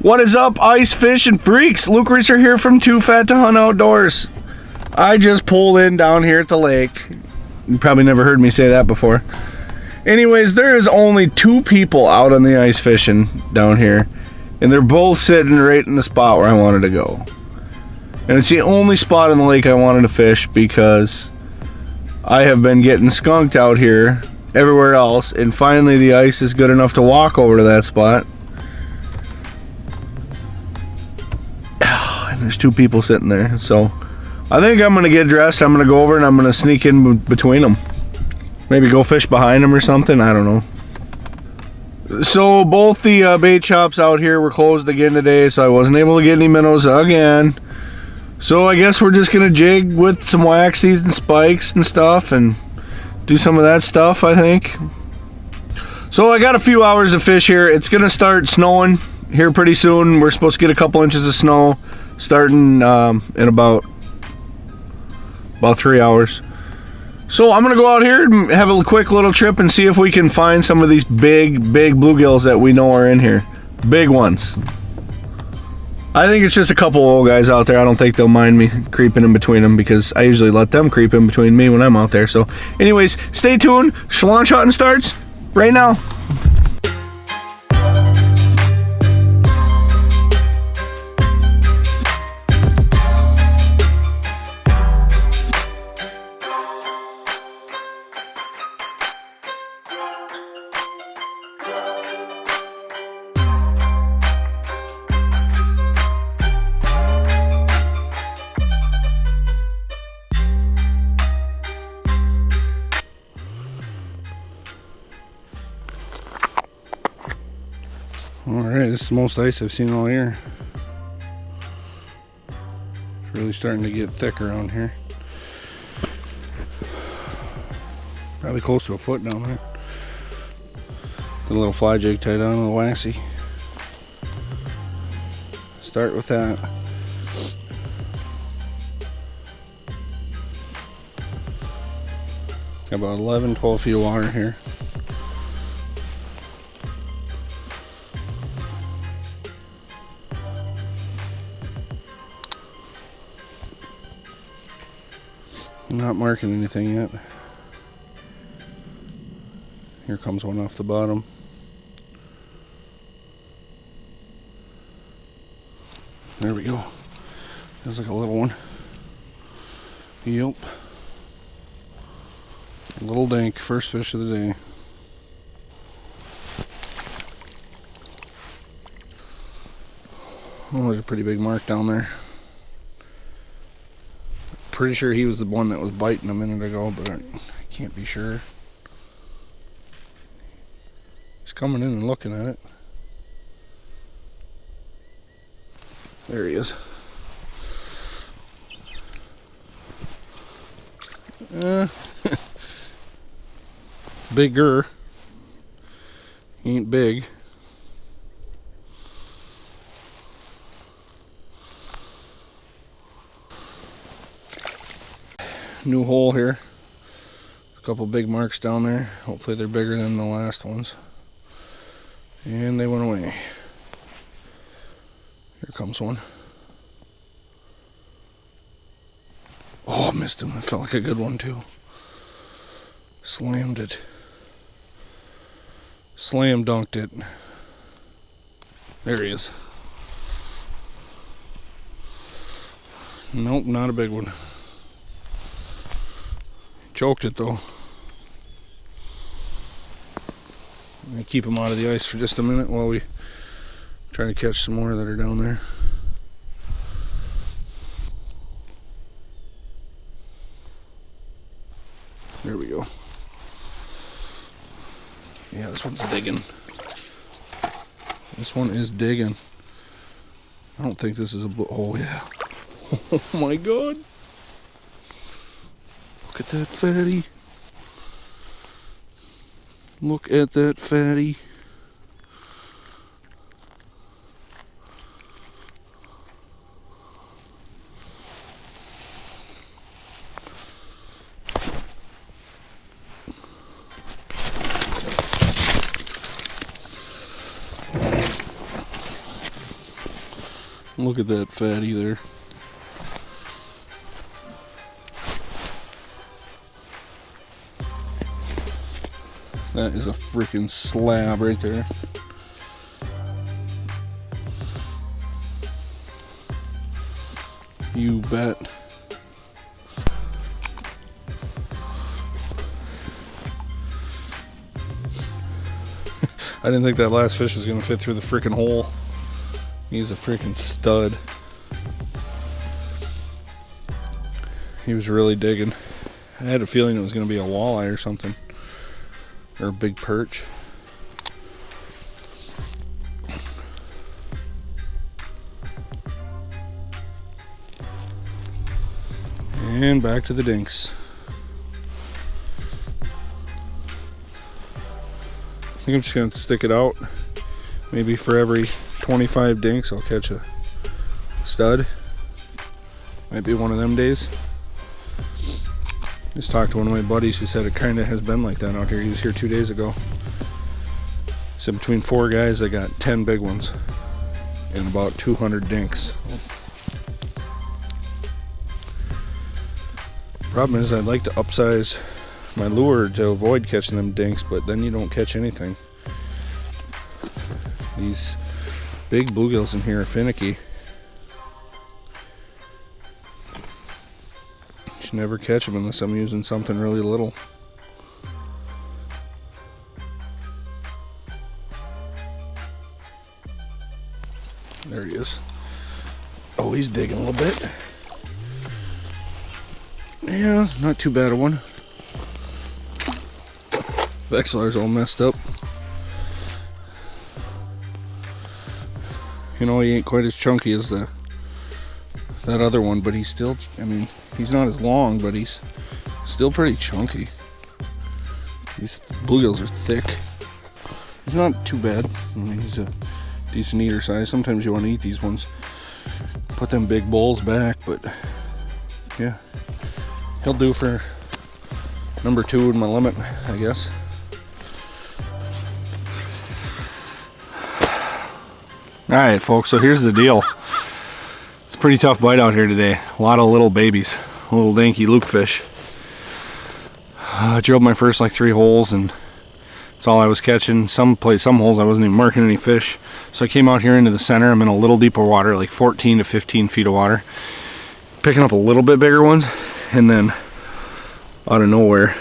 What is up, ice fishing freaks? Luke Reeser here from Too Fat to Hunt Outdoors. I just pulled in down here at the lake. You probably never heard me say that before. Anyways, there is only 2 people out on the ice fishing down here, and they're both sitting right in the spot where I wanted to go. And it's the only spot in the lake I wanted to fish because I have been getting skunked out here everywhere else, and finally the ice is good enough to walk over to that spot. And there's 2 people sitting there, so I think I'm gonna get dressed. I'm gonna go over and I'm gonna sneak in between them. Maybe go fish behind them or something, I don't know. So both the bait shops out here were closed again today, so I wasn't able to get any minnows again. So I guess we're just gonna jig with some waxies and spikes and stuff and do some of that stuff, I think. So I got a few hours of fish here. It's gonna start snowing here pretty soon. We're supposed to get a couple inches of snow starting in about 3 hours. So I'm gonna go out here and have a quick little trip and see if we can find some of these big bluegills that we know are in here. Big ones. I think it's just a couple old guys out there. I don't think they'll mind me creeping in between them because I usually let them creep in between me when I'm out there. So anyways, stay tuned. Launch hunting starts right now. Alright, this is the most ice I've seen all year. It's really starting to get thick around here. Probably close to a foot down there. Got a little fly jig tied on with a waxy. Start with that. Got about 11-12 feet of water here. Not marking anything yet. Here comes one off the bottom. There we go. There's like a little one. Yep. A little dink. First fish of the day. Oh, there's a pretty big mark down there. Pretty sure he was the one that was biting a minute ago, but I can't be sure. He's coming in and looking at it. There he is. Bigger. He ain't big. New hole here. A couple big marks down there. Hopefully they're bigger than the last ones. And they went away. Here comes one. Oh, I missed him. That felt like a good one too. Slammed it. Slam dunked it. There he is. Nope, not a big one. Choked it though. I'm gonna keep them out of the ice for just a minute while we try to catch some more that are down there. There we go. Yeah, this one's digging. This one is digging. I don't think this is a oh yeah. Oh my god. Look at that fatty. Look at that fatty. Look at that fatty there. That is a freaking slab right there. You bet. I didn't think that last fish was gonna fit through the freaking hole. He's a freaking stud. He was really digging. I had a feeling it was gonna be a walleye or something. Or a big perch. And back to the dinks. I think I'm just going to stick it out. Maybe for every 25 dinks I'll catch a stud. Might be one of them days. Just talked to one of my buddies who said it kind of has been like that out here. He was here 2 days ago. So between 4 guys I got 10 big ones and about 200 dinks. Problem is I'd like to upsize my lure to avoid catching them dinks, but then you don't catch anything. These big bluegills in here are finicky. Just never catch them unless I'm using something really little. There he is. Oh, he's digging a little bit. Yeah, not too bad a one. Vexillar's all messed up. You know, he ain't quite as chunky as that other one, but he's still, I mean, he's not as long, but he's still pretty chunky. These bluegills are thick. He's not too bad. I mean, he's a decent eater size. Sometimes you want to eat these ones. Put them big bowls back, but yeah. He'll do for number 2 in my limit, I guess. Alright folks, so here's the deal. It's a pretty tough bite out here today. A lot of little babies, little dinky loopfish. I drilled my first like 3 holes and that's all I was catching. Some holes I wasn't even marking any fish. So I came out here into the center. I'm in a little deeper water, like 14 to 15 feet of water. Picking up a little bit bigger ones. And then out of nowhere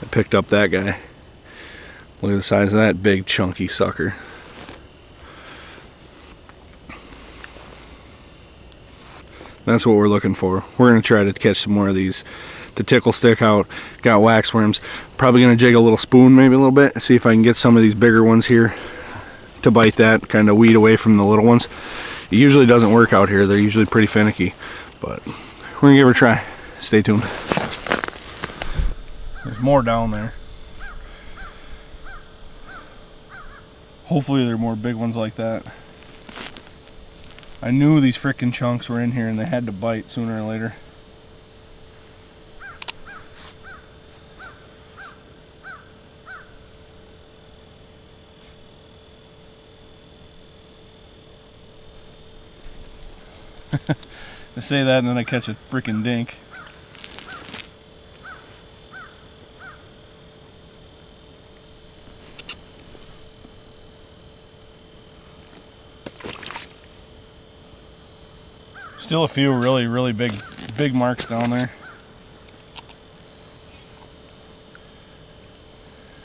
I picked up that guy. Look at the size of that big chunky sucker. That's what we're looking for. We're going to try to catch some more of these. The tickle stick out, got wax worms. Probably going to jig a little spoon maybe a little bit, see if I can get some of these bigger ones here to bite that, kind of weed away from the little ones. It usually doesn't work out here. They're usually pretty finicky. But we're gonna give it a try. Stay tuned. There's more down there. Hopefully there are more big ones like that. I knew these frickin' chunks were in here and they had to bite sooner or later. I say that and then I catch a freaking dink. Still a few really big marks down there.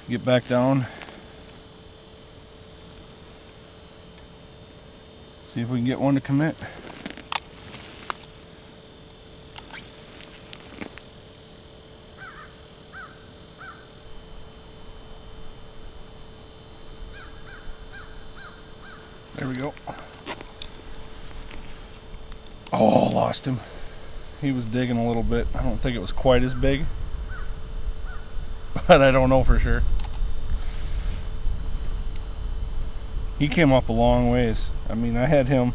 Get back down. See if we can get one to commit. There we go. Oh, lost him. He was digging a little bit. I don't think it was quite as big, but I don't know for sure. He came up a long ways. I mean, I had him,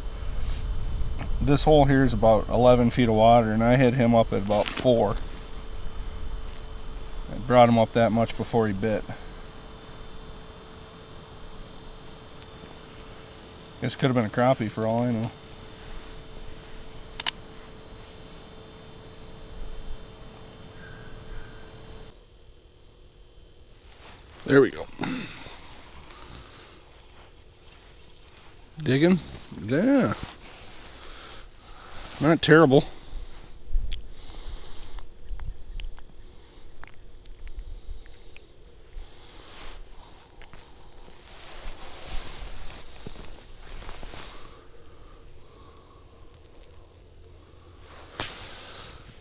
this hole here is about 11 feet of water and I had him up at about 4. I brought him up that much before he bit. Guess could have been a crappie for all I know. There we go. Digging? Yeah. Not terrible.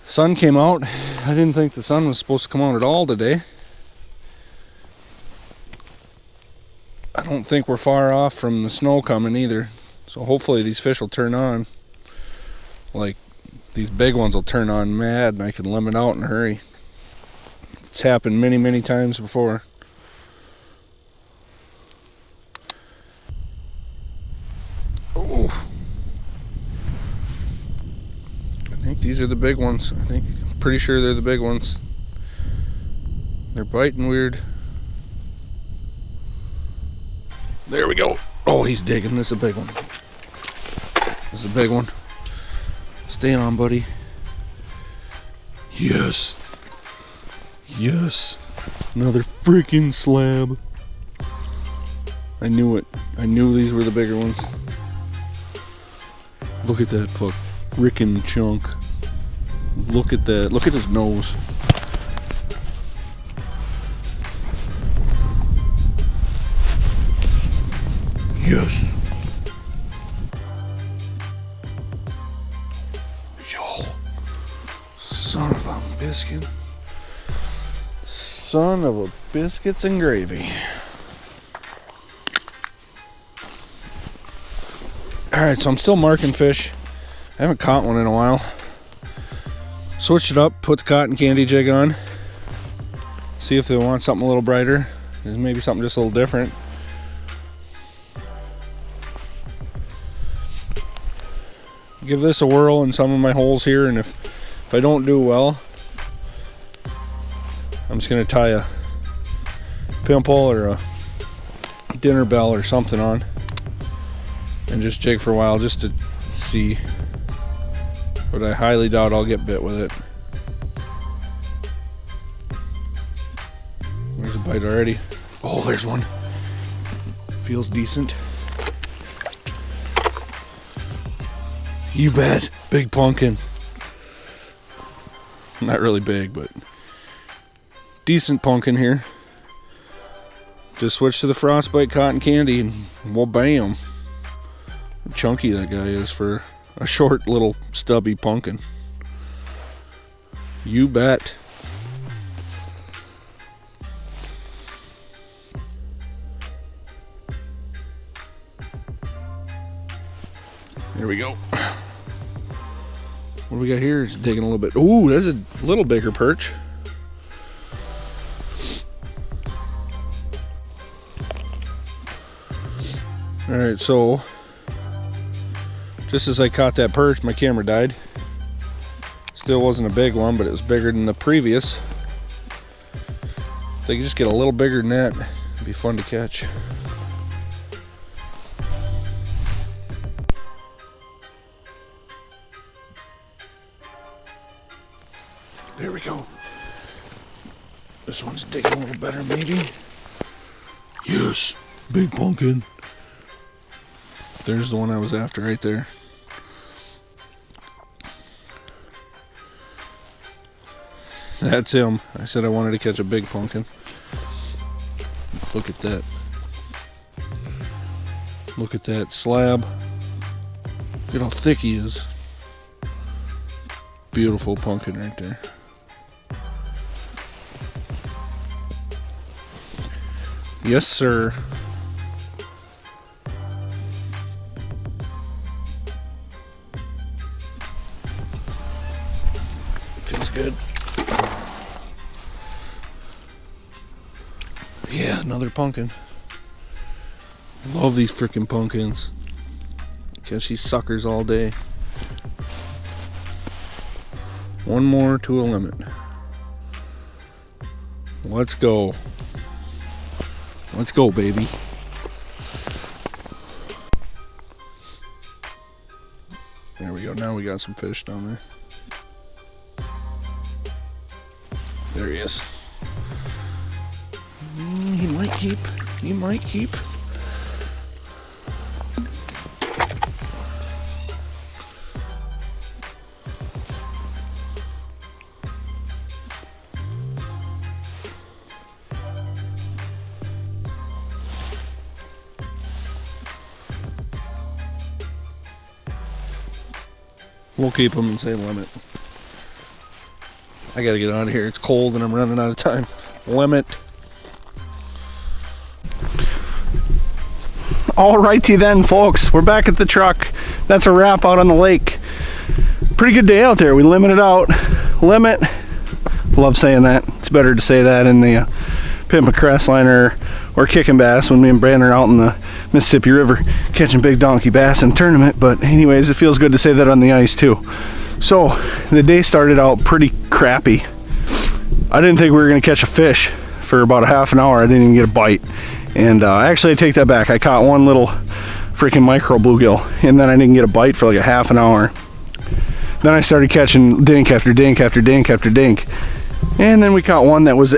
Sun came out. I didn't think the sun was supposed to come out at all today. I don't think we're far off from the snow coming either. So hopefully these fish will turn on. Like these big ones will turn on mad and I can limit out in a hurry. It's happened many, many times before. Oh. I think these are the big ones. I'm pretty sure they're the big ones. They're biting weird. There we go. Oh, he's digging. This is a big one. This is a big one. Stay on, buddy. Yes. Yes. Another freaking slab. I knew it. I knew these were the bigger ones. Look at that frickin' chunk. Look at that. Look at his nose. Yes. Yo. Son of a biscuit. Son of a biscuits and gravy. Alright, so I'm still marking fish. I haven't caught one in a while. Switched it up, put the cotton candy jig on. See if they want something a little brighter. There's maybe something just a little different. Give this a whirl in some of my holes here, and if I don't do well, I'm just going to tie a pimple or a dinner bell or something on and just jig for a while just to see. But I highly doubt I'll get bit with it. There's a bite already. Oh, there's one. Feels decent. You bet. Big pumpkin. Not really big, but decent pumpkin here. Just switch to the frostbite cotton candy and well, bam. How chunky that guy is for a short little stubby pumpkin. You bet. There we go. What do we got here? It's digging a little bit. Ooh, that's a little bigger perch. Alright, so just as I caught that perch, my camera died. Still wasn't a big one, but it was bigger than the previous. If they could just get a little bigger than that, it'd be fun to catch. There we go. This one's digging a little better, maybe. Yes, big pumpkin. There's the one I was after right there. That's him. I said I wanted to catch a big pumpkin. Look at that. Look at that slab. Look at how thick he is. Beautiful pumpkin right there. Yes, sir. Feels good. Yeah, another pumpkin. Love these freaking pumpkins. Catch these suckers all day. One more to a limit. Let's go. Let's go, baby. There we go. Now we got some fish down there. There he is. He might keep. He might keep. We'll keep him and say limit. I gotta get out of here. It's cold and I'm running out of time. Limit. Alrighty then, folks. We're back at the truck. That's a wrap out on the lake. Pretty good day out there. We limited out. Limit. Love saying that. It's better to say that in the Pimp a Crest Liner or kicking bass when me and Brandon are out in the Mississippi River catching big donkey bass in a tournament. But anyways, it feels good to say that on the ice too. So the day started out pretty crappy. I didn't think we were going to catch a fish for about a half an hour. I didn't even get a bite. And actually I take that back. I caught one little freaking micro bluegill and then I didn't get a bite for like a half an hour. Then I started catching dink after dink after dink after dink. And then we caught one that was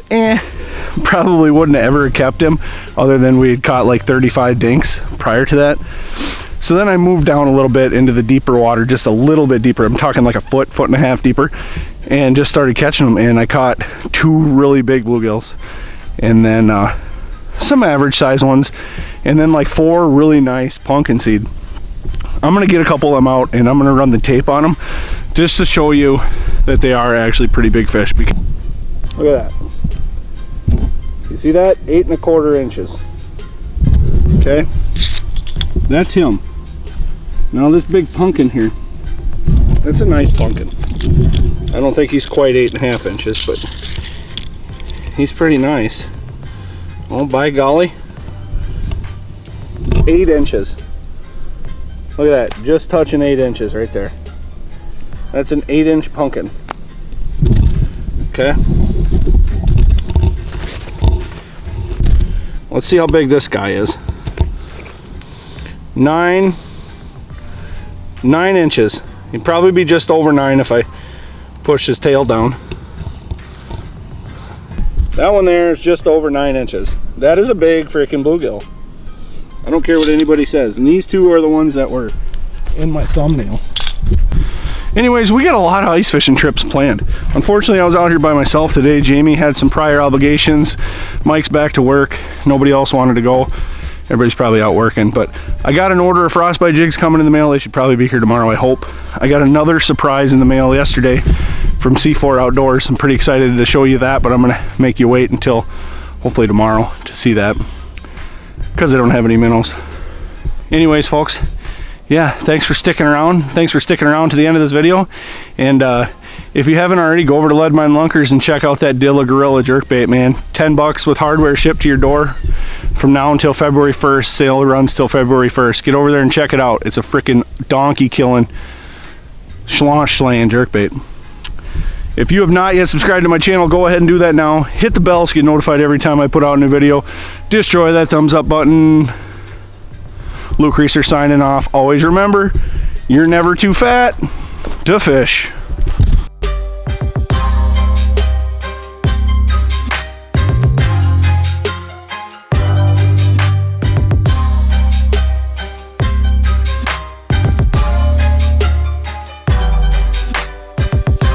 probably wouldn't have ever kept him other than we had caught like 35 dinks prior to that. So then I moved down a little bit into the deeper water, just a little bit deeper. I'm talking like a foot and a half deeper, and just started catching them. And I caught 2 really big bluegills, and then some average size ones, and then like 4 really nice pumpkin seed. I'm gonna get a couple of them out and I'm gonna run the tape on them just to show you that they are actually pretty big fish. Look at that. You see that? 8 1/4 inches. Okay, that's him. Now this big pumpkin here, that's a nice pumpkin. I don't think he's quite 8 1/2 inches, but he's pretty nice. Oh, by golly, 8 inches. Look at that, just touching 8 inches right there. That's an 8-inch pumpkin. Okay. Let's see how big this guy is. 9 inches. He'd probably be just over 9 if I push his tail down. That one there is just over 9 inches. That is a big freaking bluegill. I don't care what anybody says. And these 2 are the ones that were in my thumbnail. Anyways, we got a lot of ice fishing trips planned. Unfortunately, I was out here by myself today. Jamie had some prior obligations. Mike's back to work. Nobody else wanted to go. Everybody's probably out working, but I got an order of Frostbite jigs coming in the mail. They should probably be here tomorrow, I hope. I got another surprise in the mail yesterday from C4 Outdoors. I'm pretty excited to show you that, but I'm gonna make you wait until hopefully tomorrow to see that because I don't have any minnows. Anyways, folks, yeah, thanks for sticking around. Thanks for sticking around to the end of this video. And if you haven't already, go over to Leadmine Lunkers and check out that Dilla Gorilla jerkbait, man. 10 bucks with hardware shipped to your door from now until February 1st. Sale runs till February 1st. Get over there and check it out. It's a freaking donkey killing schloss slaying jerkbait. If you have not yet subscribed to my channel, go ahead and do that now. Hit the bell so you get notified every time I put out a new video. Destroy that thumbs up button. Luke Reeser signing off. Always remember, you're never too fat to fish.